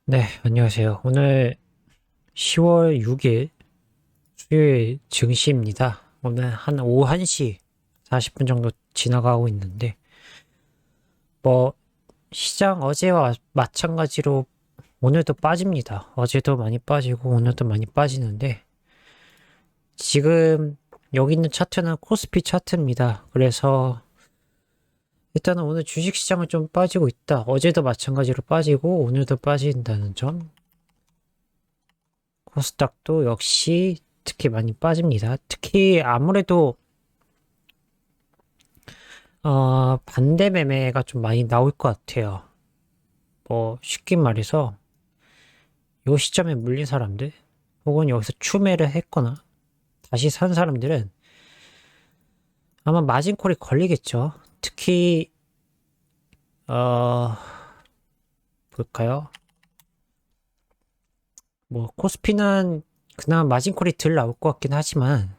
네, 안녕하세요. 오늘 10월 6일 수요일 증시입니다. 오늘 한 오후 1시 40분 정도 지나가고 있는데, 뭐, 시장 어제와 마찬가지로 오늘도 빠집니다. 어제도 많이 빠지고 오늘도 많이 빠지는데, 지금 여기 있는 차트는 코스피 차트입니다. 그래서 일단은 오늘 주식시장은 좀 빠지고 있다. 어제도 마찬가지로 빠지고 오늘도 빠진다는 점. 코스닥도 역시 특히 많이 빠집니다. 특히 아무래도 반대 매매가 좀 많이 나올 것 같아요. 뭐 쉽게 말해서 요 시점에 물린 사람들 혹은 여기서 추매를 했거나 다시 산 사람들은 아마 마진콜이 걸리겠죠. 특히 어 볼까요? 뭐 코스피는 그나마 마진콜이 덜 나올 것 같긴 하지만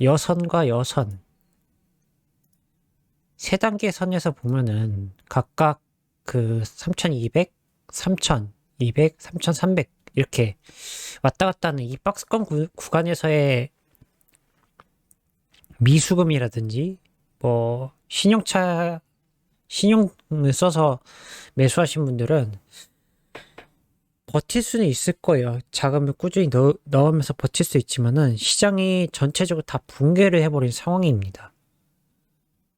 여선과 여선 세 단계 선에서 보면은 각각 그 3200, 3200, 3300 이렇게 왔다 갔다 하는 이 박스권 구간에서의 미수금이라든지 뭐 신용을 써서 매수하신 분들은 버틸 수는 있을 거예요. 자금을 꾸준히 넣으면서 버틸 수 있지만은 시장이 전체적으로 다 붕괴를 해버린 상황입니다.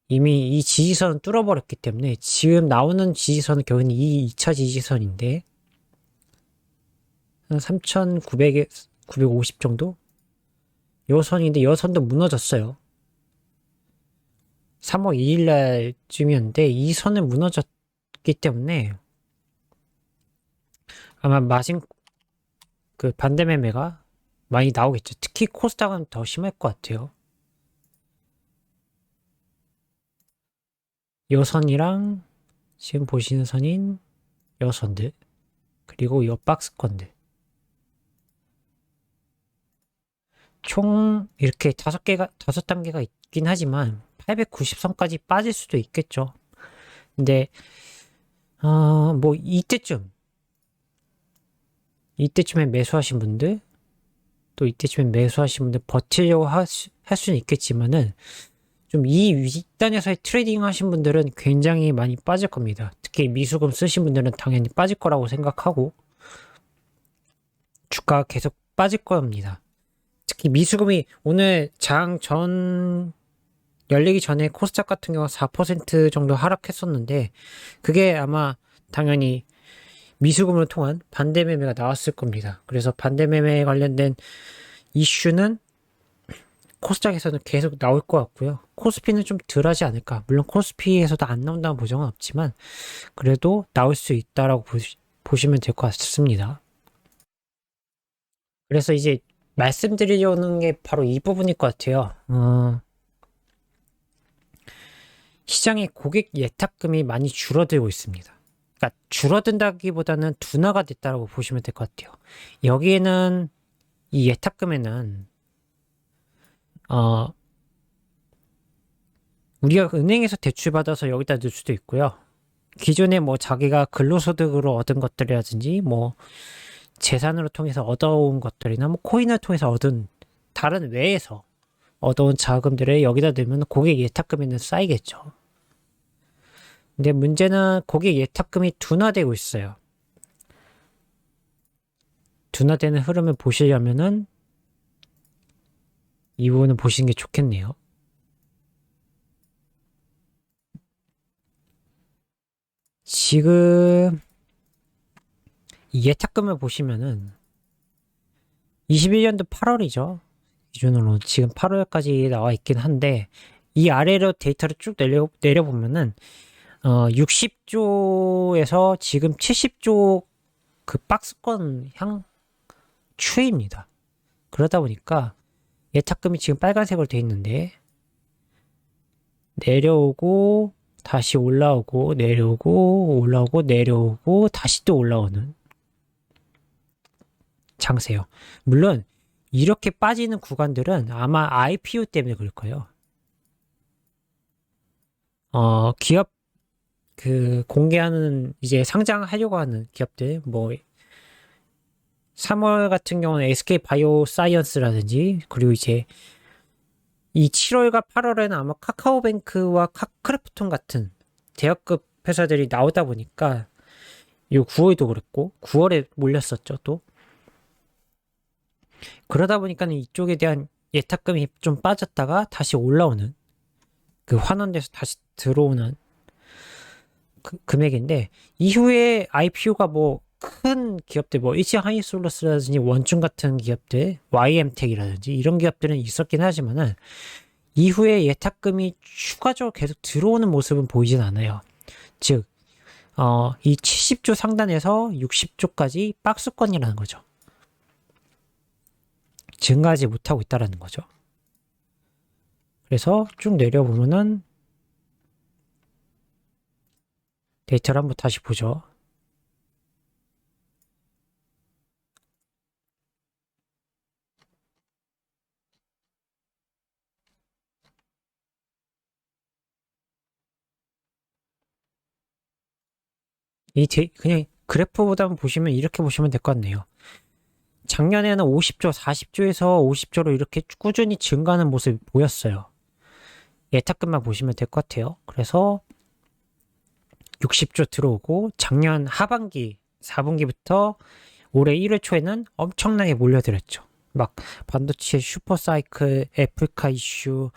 이미 이 지지선은 뚫어버렸기 때문에 지금 나오는 지지선은 결국은 이 2차 지지선인데 한 3,900에 950 정도? 요 선인데 요 선도 무너졌어요. 3월 2일 날쯤이었는데 이 선은 무너졌기 때문에 아마 마진 그 반대 매매가 많이 나오겠죠. 특히 코스닥은 더 심할 것 같아요. 요 선이랑 지금 보시는 선인 요 선들 그리고 요 박스권들 총 이렇게 다섯 단계가 있긴 하지만 890선까지 빠질 수도 있겠죠. 근데 뭐 이때쯤에 매수하신 분들 또 이때쯤에 매수하신 분들 버티려고 할 수는 있겠지만은 좀 이 윗단에서의 트레이딩 하신 분들은 굉장히 많이 빠질 겁니다. 특히 미수금 쓰신 분들은 당연히 빠질 거라고 생각하고 주가가 계속 빠질 겁니다. 특히 미수금이 오늘 장 전 열리기 전에 코스닥 같은 경우 4% 정도 하락했었는데 그게 아마 당연히 미수금을 통한 반대 매매가 나왔을 겁니다. 그래서 반대 매매에 관련된 이슈는 코스닥에서는 계속 나올 것 같고요. 코스피는 좀 덜하지 않을까. 물론 코스피에서도 안 나온다는 보장은 없지만 그래도 나올 수 있다라고 보시면 될 것 같습니다. 그래서 이제 말씀드리려는 게 바로 이 부분일 것 같아요. 시장의 고객 예탁금이 많이 줄어들고 있습니다. 그러니까 줄어든다기보다는 둔화가 됐다고 보시면 될 것 같아요. 여기에는 이 예탁금에는 우리가 은행에서 대출 받아서 여기다 넣을 수도 있고요. 기존에 뭐 자기가 근로소득으로 얻은 것들이라든지 뭐 재산으로 통해서 얻어온 것들이나 뭐 코인을 통해서 얻은 다른 외에서 얻어온 자금들을 여기다 넣으면 고객 예탁금에는 쌓이겠죠. 근데 문제는 고객 예탁금이 둔화되고 있어요. 둔화되는 흐름을 보시려면은 이 부분을 보시는 게 좋겠네요. 지금 이 예탁금을 보시면은 21년도 8월이죠. 기준으로 지금 8월까지 나와 있긴 한데 이 아래로 데이터를 쭉 내려보면은 60조에서 지금 70조 그 박스권 향 추이입니다. 그러다 보니까 예탁금이 지금 빨간색으로 돼 있는데 내려오고 다시 올라오고 내려오고 올라오고 내려오고 다시 또 올라오는 장세요. 물론 이렇게 빠지는 구간들은 아마 IPO 때문에 그럴 거예요. 기업 그 공개하는 이제 상장하려고 하는 기업들 뭐 3월 같은 경우는 SK 바이오 사이언스라든지 그리고 이제 이 7월과 8월에는 아마 카카오뱅크와 크래프톤 같은 대학급 회사들이 나오다 보니까 이 9월도 그랬고 9월에 몰렸었죠 또. 그러다 보니까는 이쪽에 대한 예탁금이 좀 빠졌다가 다시 올라오는 그 환원돼서 다시 들어오는 금액인데 이후에 IPO가 뭐 큰 기업들 뭐 HH이솔루스라든지 원중 같은 기업들 YM텍이라든지 이런 기업들은 있었긴 하지만은 이후에 예탁금이 추가적으로 계속 들어오는 모습은 보이진 않아요. 즉, 이 70조 상단에서 60조까지 박스권이라는 거죠. 증가하지 못하고 있다는 거죠. 그래서 쭉 내려보면은 데이터를 한번 다시 보죠. 그냥 그래프보다 보시면 이렇게 보시면 될 것 같네요. 작년에는 50조, 40조에서 50조로 이렇게 꾸준히 증가하는 모습이 보였어요. 예탁금만 보시면 될 것 같아요. 그래서 60조 들어오고 작년 하반기 4분기부터 올해 1월 초에는 엄청나게 몰려들었죠. 막 반도체 슈퍼사이클, 애플카 이슈,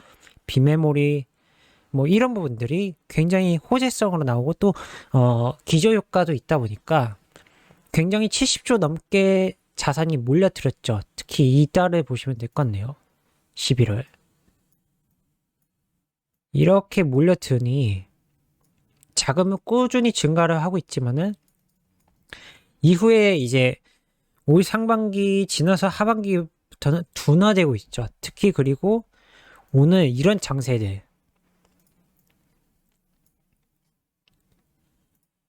비메모리 뭐 이런 부분들이 굉장히 호재성으로 나오고 또 기저효과도 있다 보니까 굉장히 70조 넘게 자산이 몰려들었죠. 특히 이달을 보시면 될 것 같네요. 11월. 이렇게 몰려드니 자금은 꾸준히 증가를 하고 있지만은 이후에 이제 올 상반기 지나서 하반기부터는 둔화되고 있죠. 특히 그리고 오늘 이런 장세들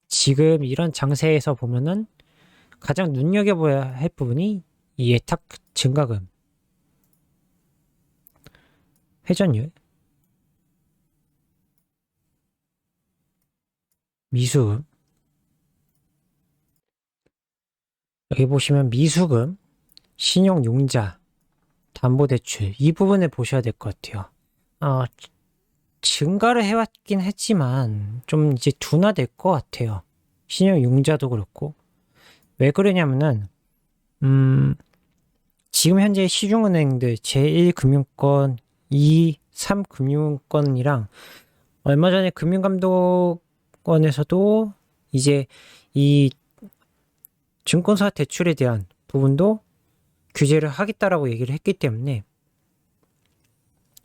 지금 이런 장세에서 보면은 가장 눈여겨봐야 할 부분이 이 예탁 증가금, 회전율, 미수금. 여기 보시면 미수금, 신용융자, 담보대출 이 부분을 보셔야 될 것 같아요. 증가를 해왔긴 했지만 좀 이제 둔화될 것 같아요. 신용융자도 그렇고. 왜 그러냐면은 지금 현재 시중은행들 제1금융권, 2, 3금융권이랑 얼마 전에 금융감독원에서도 이제 이 증권사 대출에 대한 부분도 규제를 하겠다라고 얘기를 했기 때문에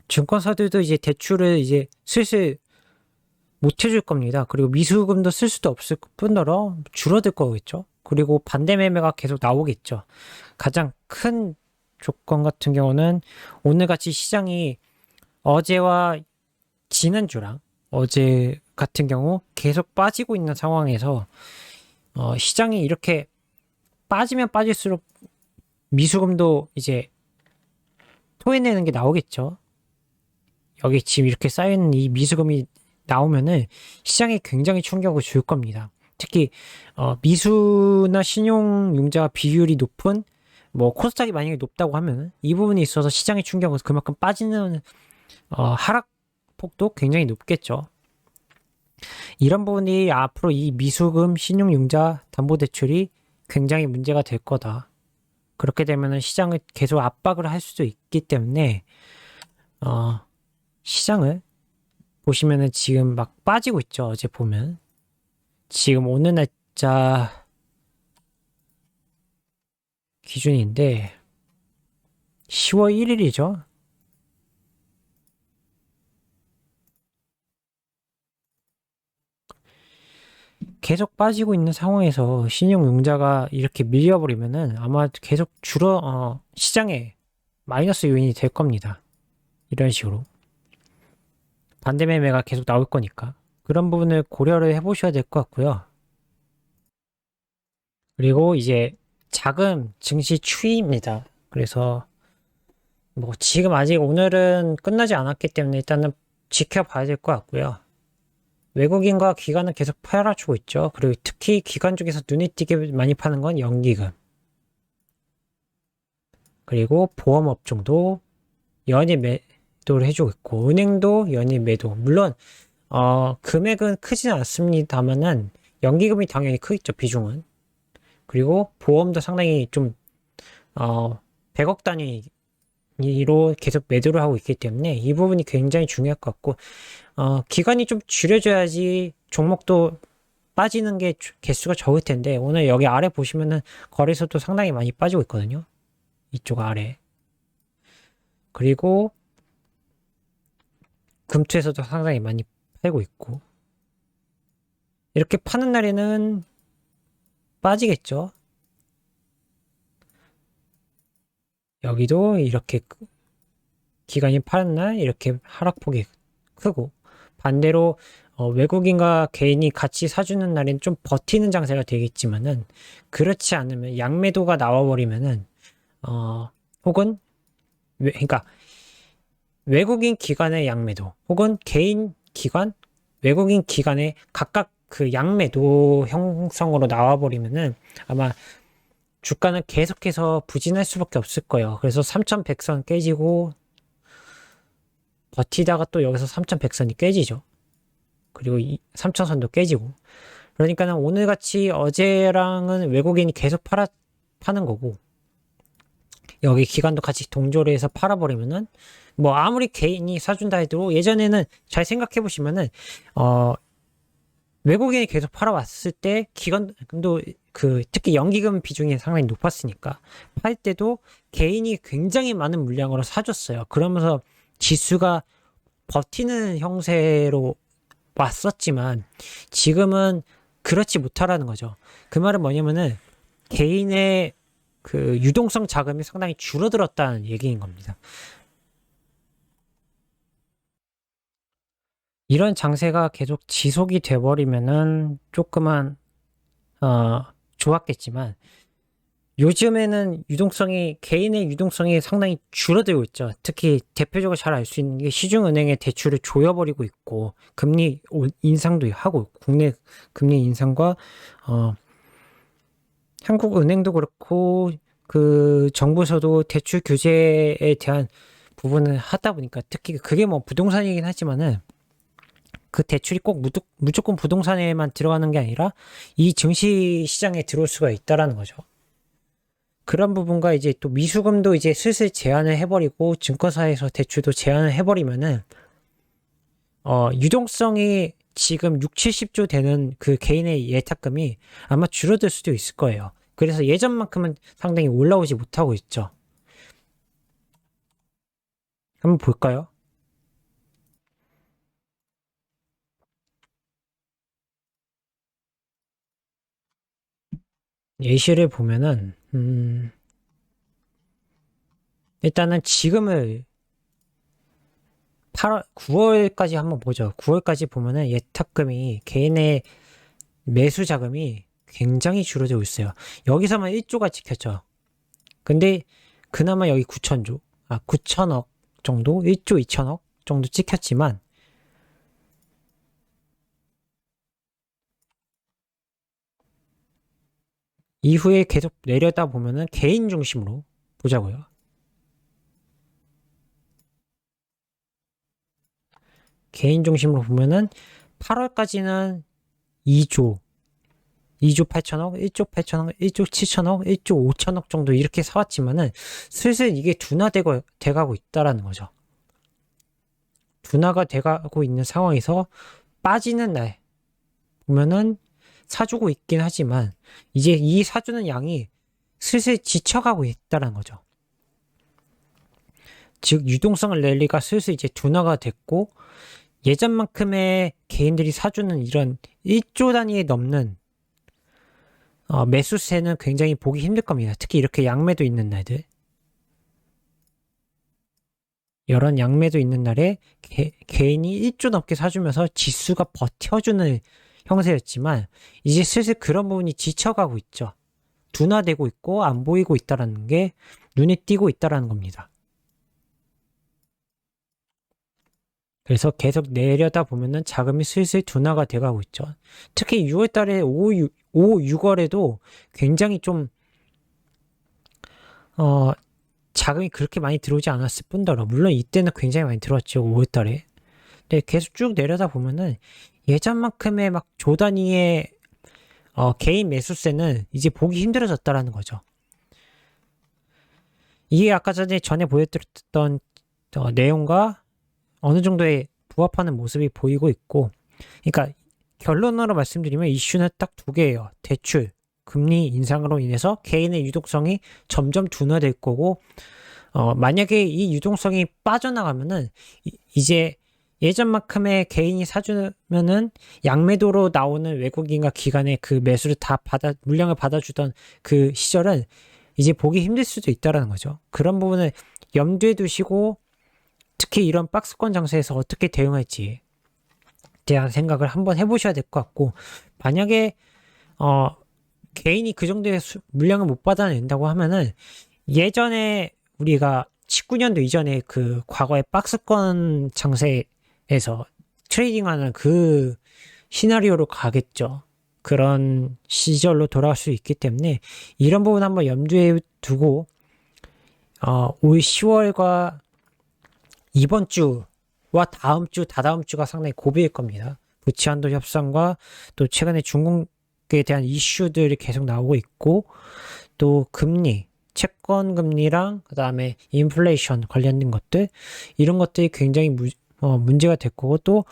증권사들도 이제 대출을 이제 슬슬 못 해줄 겁니다. 그리고 미수금도 쓸 수도 없을 뿐더러 줄어들 거겠죠. 그리고 반대 매매가 계속 나오겠죠. 가장 큰 조건 같은 경우는 오늘같이 시장이 어제와 지난주랑 어제 같은 경우 계속 빠지고 있는 상황에서 시장이 이렇게 빠지면 빠질수록 미수금도 이제 토해내는 게 나오겠죠. 여기 지금 이렇게 쌓여있는 이 미수금이 나오면은 시장에 굉장히 충격을 줄 겁니다. 특히 미수나 신용융자 비율이 높은 뭐 코스닥이 만약에 높다고 하면 이 부분에 있어서 시장의 충격은 그만큼 빠지는 하락폭도 굉장히 높겠죠. 이런 부분이 앞으로 이 미수금, 신용융자, 담보대출이 굉장히 문제가 될 거다. 그렇게 되면 시장을 계속 압박을 할 수도 있기 때문에 시장을 보시면은 지금 막 빠지고 있죠. 어제 보면 지금 오늘 날짜 기준인데 10월 1일이죠. 계속 빠지고 있는 상황에서 신용융자가 이렇게 밀려버리면은 아마 계속 시장에 마이너스 요인이 될 겁니다. 이런 식으로. 반대 매매가 계속 나올 거니까. 그런 부분을 고려를 해보셔야 될 것 같고요. 그리고 이제 자금 증시 추이입니다. 그래서 뭐 지금 아직 오늘은 끝나지 않았기 때문에 일단은 지켜봐야 될 것 같고요. 외국인과 기관은 계속 팔아주고 있죠. 그리고 특히 기관 중에서 눈에 띄게 많이 파는 건 연기금. 그리고 보험업종도 연이 매도를 해주고 있고, 은행도 연이 매도. 물론, 금액은 크진 않습니다만은, 연기금이 당연히 크겠죠, 비중은. 그리고 보험도 상당히 좀, 100억 단위로 계속 매도를 하고 있기 때문에 이 부분이 굉장히 중요할 것 같고, 기간이 좀 줄여줘야지 종목도 빠지는 게 개수가 적을 텐데, 오늘 여기 아래 보시면은 거래소도 상당히 많이 빠지고 있거든요. 이쪽 아래. 그리고 금투에서도 상당히 많이 팔고 있고, 이렇게 파는 날에는 빠지겠죠. 여기도 이렇게 기간이 파는 날 이렇게 하락폭이 크고, 반대로 외국인과 개인이 같이 사주는 날엔 좀 버티는 장세가 되겠지만은, 그렇지 않으면 양매도가 나와버리면은 혹은 그러니까 외국인 기관의 양매도 혹은 개인 기관 외국인 기관의 각각 그 양매도 형성으로 나와버리면은 아마 주가는 계속해서 부진할 수밖에 없을 거예요. 그래서 3100선 깨지고 버티다가 또 여기서 3100선이 깨지죠. 그리고 3000선도 깨지고. 그러니까는 오늘같이 어제랑은 외국인이 계속 파는 거고, 여기 기관도 같이 동조를 해서 팔아버리면은, 뭐 아무리 개인이 사준다 해도 예전에는 잘 생각해 보시면은, 외국인이 계속 팔아왔을 때 기관도 특히 연기금 비중이 상당히 높았으니까 팔 때도 개인이 굉장히 많은 물량으로 사줬어요. 그러면서 지수가 버티는 형세로 왔었지만 지금은 그렇지 못하라는 거죠. 그 말은 뭐냐면은 개인의 그 유동성 자금이 상당히 줄어들었다는 얘기인 겁니다. 이런 장세가 계속 지속이 돼버리면은 조금은 좋았겠지만 요즘에는 개인의 유동성이 상당히 줄어들고 있죠. 특히 대표적으로 잘 알 수 있는 게 시중은행의 대출을 조여버리고 있고, 금리 인상도 하고, 국내 금리 인상과, 한국은행도 그렇고, 그 정부에서도 대출 규제에 대한 부분을 하다 보니까, 특히 그게 뭐 부동산이긴 하지만은, 그 대출이 꼭 무조건 부동산에만 들어가는 게 아니라, 이 증시 시장에 들어올 수가 있다라는 거죠. 그런 부분과 이제 또 미수금도 이제 슬슬 제한을 해버리고 증권사에서 대출도 제한을 해버리면은 유동성이 지금 6, 70조 되는 그 개인의 예탁금이 아마 줄어들 수도 있을 거예요. 그래서 예전만큼은 상당히 올라오지 못하고 있죠. 한번 볼까요? 예시를 보면은 일단은 지금을 9월까지 한번 보죠. 9월까지 보면은 예탁금이 개인의 매수 자금이 굉장히 줄어들고 있어요. 여기서만 1조가 찍혔죠. 근데 그나마 여기 9천억 정도? 1조 2천억 정도 찍혔지만 이후에 계속 내려다 보면은 개인 중심으로 보자고요. 개인 중심으로 보면은 8월까지는 2조 8천억, 1조 8천억, 1조 7천억, 1조 5천억 정도 이렇게 사왔지만은 슬슬 이게 돼가고 있다라는 거죠. 둔화가 돼가고 있는 상황에서 빠지는 날 보면은 사주고 있긴 하지만 이제 이 사주는 양이 슬슬 지쳐가고 있다는 거죠. 즉 유동성 랠리가 슬슬 이제 둔화가 됐고 예전만큼의 개인들이 사주는 이런 1조 단위에 넘는 매수세는 굉장히 보기 힘들 겁니다. 특히 이렇게 양매도 있는 날들. 이런 양매도 있는 날에 개인이 1조 넘게 사주면서 지수가 버텨주는 형세였지만 이제 슬슬 그런 부분이 지쳐가고 있죠. 둔화되고 있고 안 보이고 있다는 게 눈에 띄고 있다는 겁니다. 그래서 계속 내려다 보면은 자금이 슬슬 둔화가 돼가고 있죠. 특히 6월 달에 5, 6월에도 굉장히 좀, 자금이 그렇게 많이 들어오지 않았을 뿐더러, 물론 이때는 굉장히 많이 들어왔죠, 5월 달에. 근데 계속 쭉 내려다 보면은 예전만큼의 막 조 단위의 개인 매수세는 이제 보기 힘들어졌다라는 거죠. 이게 아까 전에 보여드렸던 내용과 어느 정도의 부합하는 모습이 보이고 있고, 그러니까 결론으로 말씀드리면 이슈는 딱 두 개예요. 대출, 금리 인상으로 인해서 개인의 유동성이 점점 둔화될 거고, 만약에 이 유동성이 빠져나가면은 이제 예전만큼의 개인이 사주면은 양매도로 나오는 외국인과 기관의 그 매수를 다 물량을 받아주던 그 시절은 이제 보기 힘들 수도 있다라는 거죠. 그런 부분을 염두에 두시고 특히 이런 박스권 장세에서 어떻게 대응할지에 대한 생각을 한번 해보셔야 될 것 같고, 만약에 개인이 그 정도의 물량을 못 받아낸다고 하면은 예전에 우리가 19년도 이전에 그 과거의 박스권 장세에서 트레이딩하는 그 시나리오로 가겠죠. 그런 시절로 돌아갈 수 있기 때문에 이런 부분 한번 염두에 두고 올 10월과 이번 주와 다음 주, 다다음 주가 상당히 고비일 겁니다. 부채한도 협상과 또 최근에 중국에 대한 이슈들이 계속 나오고 있고, 또 금리, 채권 금리랑 그다음에 인플레이션 관련된 것들, 이런 것들이 굉장히 문제가 될 거고, 또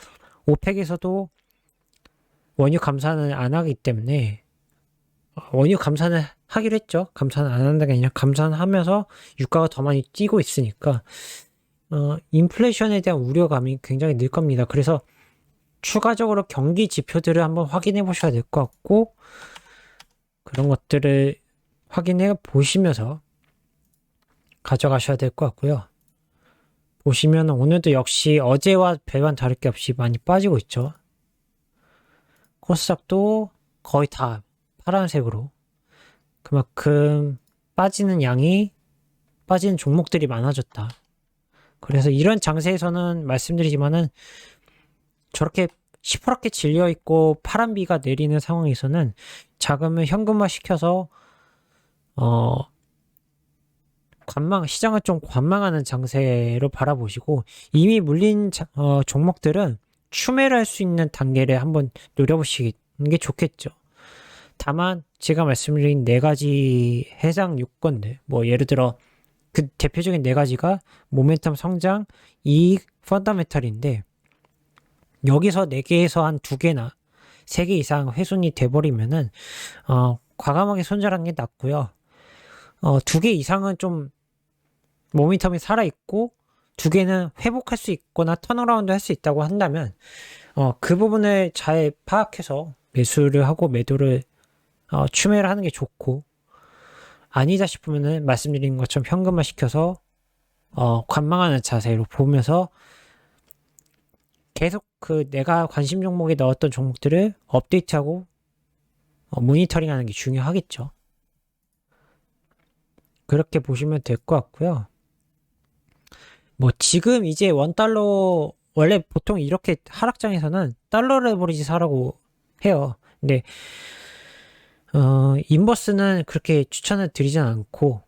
오펙에서도 원유 감산을 안 하기 때문에 원유 감산을 하기로 했죠. 감산을 안 한다는 게 아니라 감산하면서 유가가 더 많이 뛰고 있으니까 인플레이션에 대한 우려감이 굉장히 늘 겁니다. 그래서 추가적으로 경기 지표들을 한번 확인해 보셔야 될 것 같고, 그런 것들을 확인해 보시면서 가져가셔야 될 것 같고요. 보시면 오늘도 역시 어제와 별반 다를 게 없이 많이 빠지고 있죠. 코스닥도 거의 다 파란색으로, 그만큼 빠지는 종목들이 많아졌다. 그래서 이런 장세에서는 말씀드리지만은 저렇게 시퍼렇게 질려있고 파란비가 내리는 상황에서는 자금을 현금화 시켜서 시장을 좀 관망하는 장세로 바라보시고, 이미 물린 종목들은 추매를 할 수 있는 단계를 한번 노려보시는 게 좋겠죠. 다만 제가 말씀드린 네 가지 해당 요건들, 뭐 예를 들어 그 대표적인 네 가지가 모멘텀 성장, 이익, 펀더멘탈인데, 여기서 네 개에서 한 두 개나 세 개 이상 훼손이 돼버리면은 과감하게 손절하는 게 낫고요. 두 개 이상은 좀 모멘텀이 살아있고 두 개는 회복할 수 있거나 턴어라운드 할 수 있다고 한다면 그 부분을 잘 파악해서 매수를 하고 매도를 추매를 하는 게 좋고, 아니다 싶으면은 말씀드린 것처럼 현금화 시켜서 관망하는 자세로 보면서 계속 그 내가 관심 종목에 넣었던 종목들을 업데이트하고 모니터링하는 게 중요하겠죠. 그렇게 보시면 될 것 같고요. 뭐 지금 이제 원달러, 원래 보통 이렇게 하락장에서는 달러 레버리지 사라고 해요. 근데 인버스는 그렇게 추천을 드리진 않고,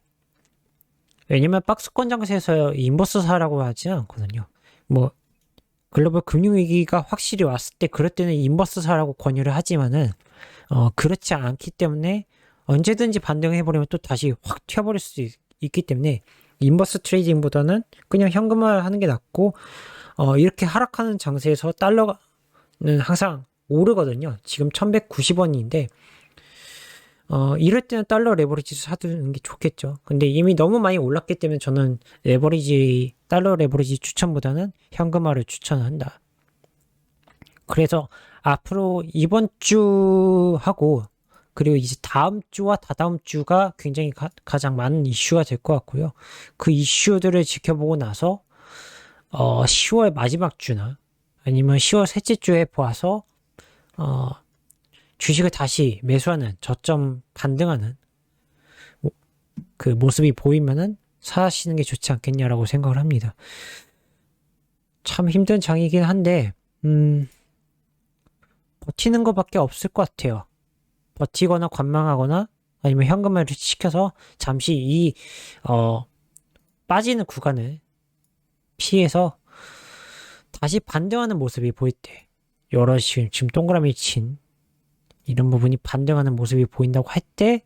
왜냐면 박스권 장세에서 인버스 사라고 하지 않거든요. 뭐 글로벌 금융위기가 확실히 왔을 때 그럴 때는 인버스 사라고 권유를 하지만은 그렇지 않기 때문에 언제든지 반등해버리면 또 다시 확 튀어버릴 수 있기 때문에 인버스 트레이딩보다는 그냥 현금화 하는 게 낫고, 이렇게 하락하는 장세에서 달러는 항상 오르거든요. 지금 1190원인데 이럴 때는 달러 레버리지 사두는 게 좋겠죠. 근데 이미 너무 많이 올랐기 때문에 저는 달러 레버리지 추천보다는 현금화를 추천한다. 그래서 앞으로 이번 주하고 그리고 이제 다음 주와 다다음 주가 굉장히 가장 많은 이슈가 될 것 같고요. 그 이슈들을 지켜보고 나서 10월 마지막 주나 아니면 10월 셋째 주에 보아서 주식을 다시 매수하는, 저점 반등하는 그 모습이 보이면은 사시는 게 좋지 않겠냐라고 생각을 합니다. 참 힘든 장이긴 한데, 버티는 것밖에 없을 것 같아요. 버티거나 관망하거나 아니면 현금을 시켜서 잠시 빠지는 구간을 피해서 다시 반등하는 모습이 보일 때, 여러 지금 동그라미 친 이런 부분이 반등하는 모습이 보인다고 할 때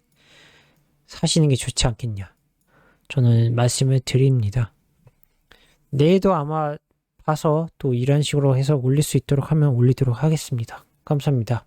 사시는 게 좋지 않겠냐. 저는 말씀을 드립니다. 내일도 아마 봐서 또 이런 식으로 해서 올릴 수 있도록 하면 올리도록 하겠습니다. 감사합니다.